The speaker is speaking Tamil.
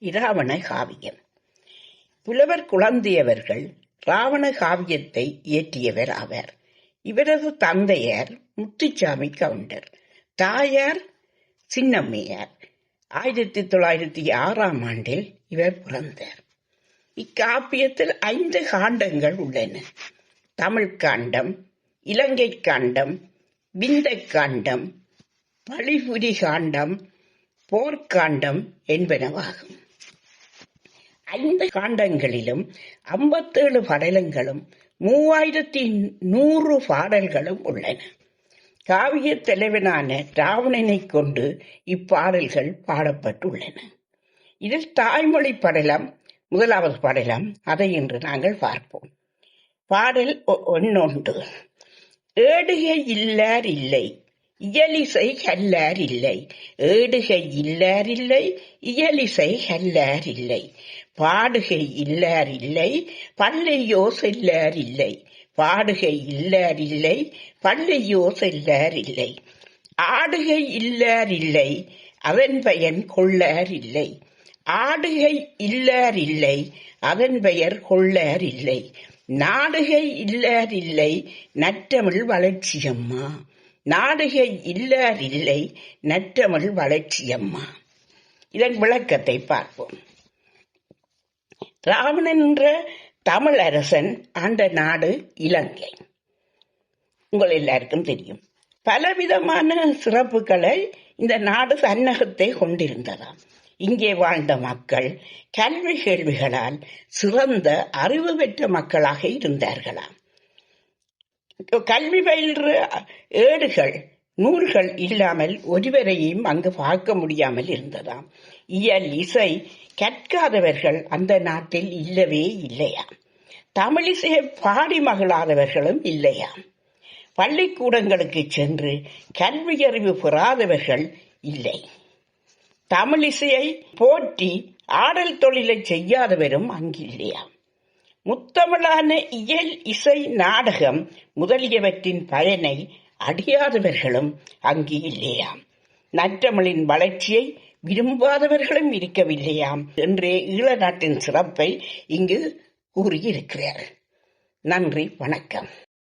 இராவண காவியம். புலவர் குழந்தையவர்கள் இராவண காவியத்தை இயற்றியவர் ஆவார். இவரது தந்தையார் முத்துச்சாமி கவுண்டர், தாயார் சின்னம்மையார். 1906 இவர் பிறந்தார். இக்காப்பியத்தில் 5 காண்டங்கள் உள்ளன. தமிழ் காண்டம், இலங்கை காண்டம், விந்தை காண்டம், பழிபுரி காண்டம், போர்க்காண்டம் என்பனவாகும். 5 காண்டங்களிலும் 57 படலங்களும் 3100 பாடல்களும் உள்ளன. காவிய தலைவனான இராவணனை கொண்டு இப்பாடல்கள் பாடப்பட்டுள்ளன. இதில் தாய்மொழி படலம் முதலாவது படலம், அதை இன்று நாங்கள் பார்ப்போம். பாடல் 1. ஏடுகை இல்லார் இல்லை, இயலிசை கல்லார் இல்லை. ஏடுகை இல்லார் இல்லை, இயலிசை கல்லார் இல்லை. பாடுகை இல்லார் இல்லை, பள்ளையோ செல்லார் இல்லை. பாடுகை இல்லார் இல்லை, பள்ளையோ செல்லார் இல்லை. ஆடுகை இல்லார் இல்லை, அதன் பயன் கொள்ளார் இல்லை. ஆடுகை இல்லார் இல்லை, அதன் பெயர் கொள்ளார் இல்லை. நாடுகை இல்லார் இல்லை, நற்றமிழ் வளர்ச்சியம்மா. நாடுகை இல்லார் இல்லை, நற்றமிழ் வளர்ச்சியம்மா. இதன் விளக்கத்தை பார்ப்போம். இராவணன் என்ற தமிழ் அரசன் ஆண்ட நாடு இலங்கை. உங்கள் எல்லாருக்கும் தெரியும். பலவிதமான சிறப்புகளை இந்த நாடு தன்னகத்தை கொண்டிருந்ததாம். இங்கே வாழ்ந்த மக்கள் கல்வி கேள்விகளால் சிறந்த அறிவு பெற்ற மக்களாக இருந்தார்களாம். கல்வி பயின்ற ஏடுகள், நூல்கள் இல்லாமல் ஒருவரையும் அங்கு பார்க்க முடியாமல் இருந்ததாம். இயல், இசை கற்காதவர்கள் அந்த நாட்டில் இல்லவே இல்லையாம். தமிழிசையை பாடி மகிழாதவர்களும் இல்லையாம். பள்ளிக்கூடங்களுக்கு சென்று கல்வியறிவு பெறாதவர்கள் இல்லை. தமிழிசையை போற்றி ஆடல் தொழிலை செய்யாதவரும் அங்கில்லையாம். முத்தமிழான இயல், இசை, நாடகம் முதலியவற்றின் பயனை அடையாதவர்களும் அங்கு இல்லையாம். நற்றமிழின் வளர்ச்சியை விரும்பாதவர்களும் இருக்கவில்லையாம் என்றே ஈழ நாட்டின் சிறப்பை இங்கு கூறியிருக்கிறார். நன்றி, வணக்கம்.